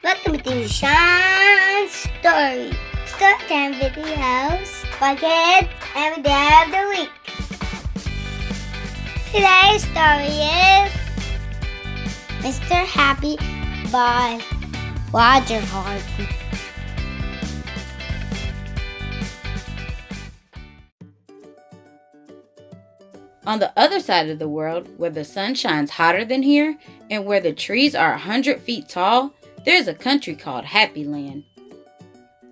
Welcome to Shon's Storytime videos for kids every day of the week. Today's story is Mr. Happy by Roger Harvey. On the other side of the world, where the sun shines hotter than here, and where the trees are 100 feet tall, there's a country called Happy Land.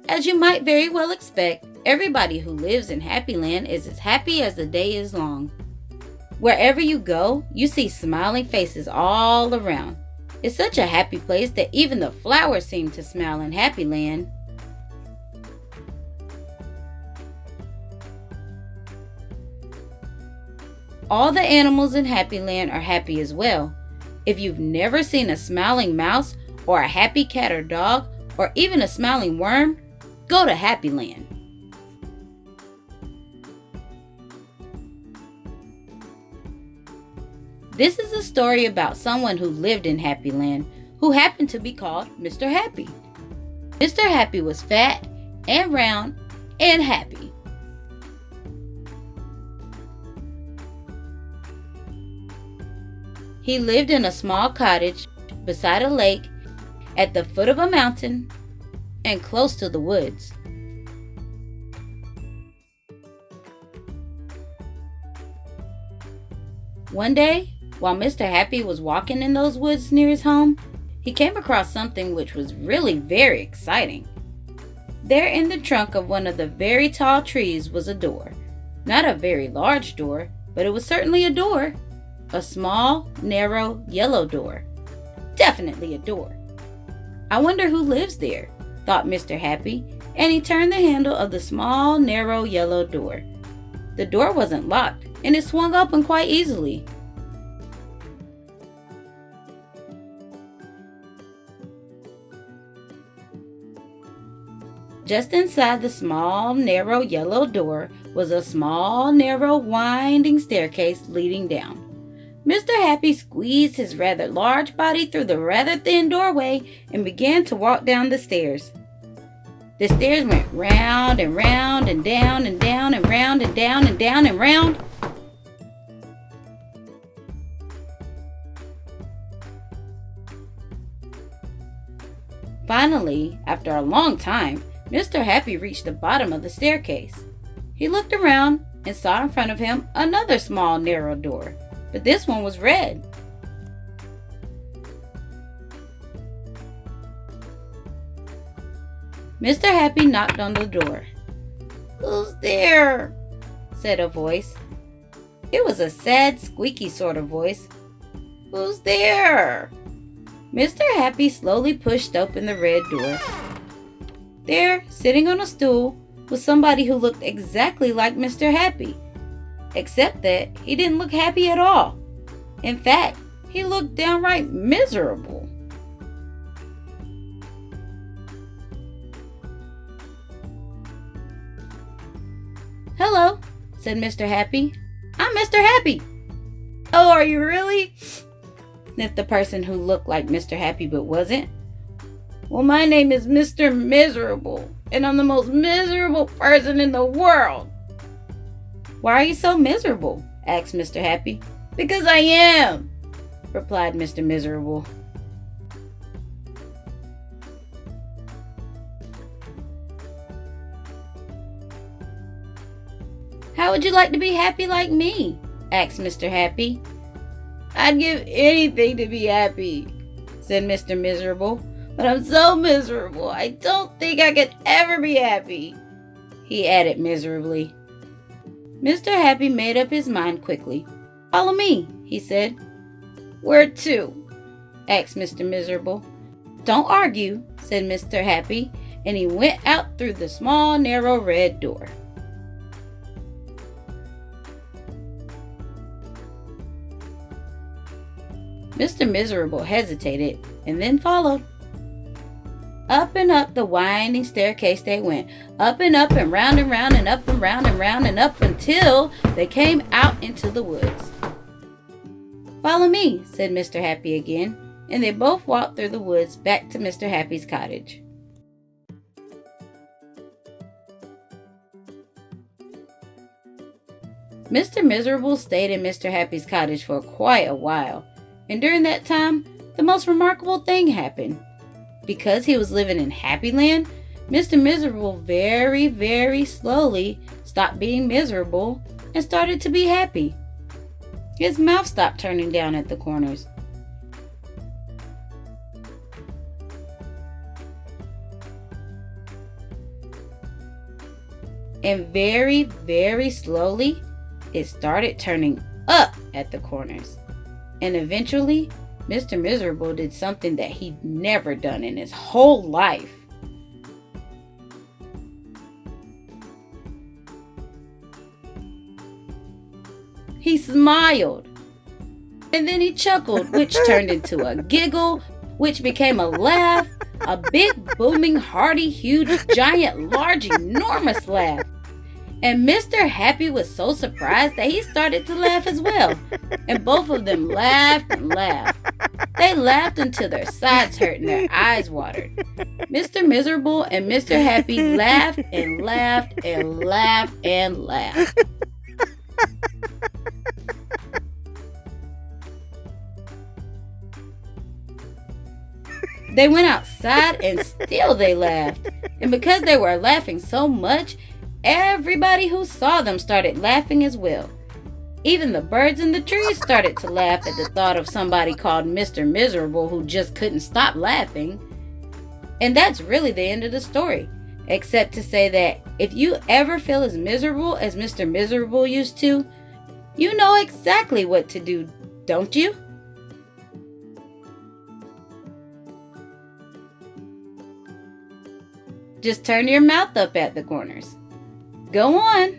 As you might very well expect, everybody who lives in Happy Land is as happy as the day is long. Wherever you go, you see smiling faces all around. It's such a happy place that even the flowers seem to smile in Happy Land. All the animals in Happy Land are happy as well. If you've never seen a smiling mouse or a happy cat or dog or even a smiling worm, go to Happy Land. This is a story about someone who lived in Happy Land who happened to be called Mr. Happy. Mr. Happy was fat and round and happy. He lived in a small cottage beside a lake, at the foot of a mountain, and close to the woods. One day, while Mr. Happy was walking in those woods near his home, he came across something which was really very exciting. There in the trunk of one of the very tall trees was a door. Not a very large door, but it was certainly a door. A small, narrow, yellow door. Definitely a door. I wonder who lives there, thought Mr. Happy, and he turned the handle of the small, narrow, yellow door. The door wasn't locked, and it swung open quite easily. Just inside the small, narrow, yellow door was a small, narrow, winding staircase leading down. Mr. Happy squeezed his rather large body through the rather thin doorway and began to walk down the stairs. The stairs went round and round and down and down and round and down and down and round. Finally, after a long time, Mr. Happy reached the bottom of the staircase. He looked around and saw in front of him another small, narrow door. But this one was red. Mr. Happy knocked on the door. "Who's there?" said a voice. It was a sad, squeaky sort of voice. "Who's there?" Mr. Happy slowly pushed open the red door. There, sitting on a stool, was somebody who looked exactly like Mr. Happy. Except that he didn't look happy at all. In fact, he looked downright miserable. "Hello," said Mr. Happy. "I'm Mr. Happy." "Oh, are you really?" sniffed the person who looked like Mr. Happy but wasn't. "Well, my name is Mr. Miserable, and I'm the most miserable person in the world." "Why are you so miserable?" asked Mr. Happy. "Because I am," replied Mr. Miserable. "How would you like to be happy like me?" asked Mr. Happy. "I'd give anything to be happy," said Mr. Miserable. "But I'm so miserable, I don't think I could ever be happy," he added miserably. Mr. Happy made up his mind quickly. "Follow me," he said. "Where to?" asked Mr. Miserable. "Don't argue," said Mr. Happy, and he went out through the small, narrow red door. Mr. Miserable hesitated and then followed. Up and up the winding staircase they went, up and round and up and round and up until they came out into the woods. "Follow me," said Mr. Happy again. and they both walked through the woods back to Mr. Happy's cottage. Mr. Miserable stayed in Mr. Happy's cottage for quite a while, and during that time, the most remarkable thing happened. Because he was living in Happy Land, Mr. Miserable very, very slowly stopped being miserable and started to be happy. His mouth stopped turning down at the corners. And very, very slowly, it started turning up at the corners. And eventually, Mr. Miserable did something that he'd never done in his whole life. He smiled. And then he chuckled, which turned into a giggle, which became a laugh, a big, booming, hearty, huge, giant, large, enormous laugh. And Mr. Happy was so surprised that he started to laugh as well. And both of them laughed and laughed. They laughed until their sides hurt and their eyes watered. Mr. Miserable and Mr. Happy laughed and laughed and laughed and laughed. They went outside and still they laughed. And because they were laughing so much, everybody who saw them started laughing as well. Even the birds in the trees started to laugh at the thought of somebody called Mr. Miserable who just couldn't stop laughing. And that's really the end of the story, except to say that if you ever feel as miserable as Mr. Miserable used to, you know exactly what to do, don't you? Just turn your mouth up at the corners. Go on.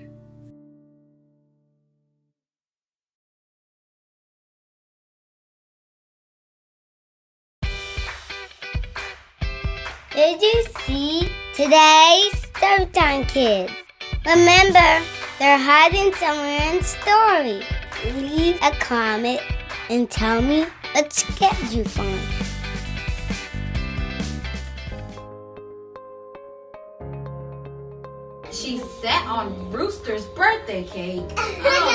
Did you see today's Storytime kids? Remember, they're hiding somewhere in the story. Leave a comment and tell me what sketch you find. She sat on Rooster's birthday cake. Oh,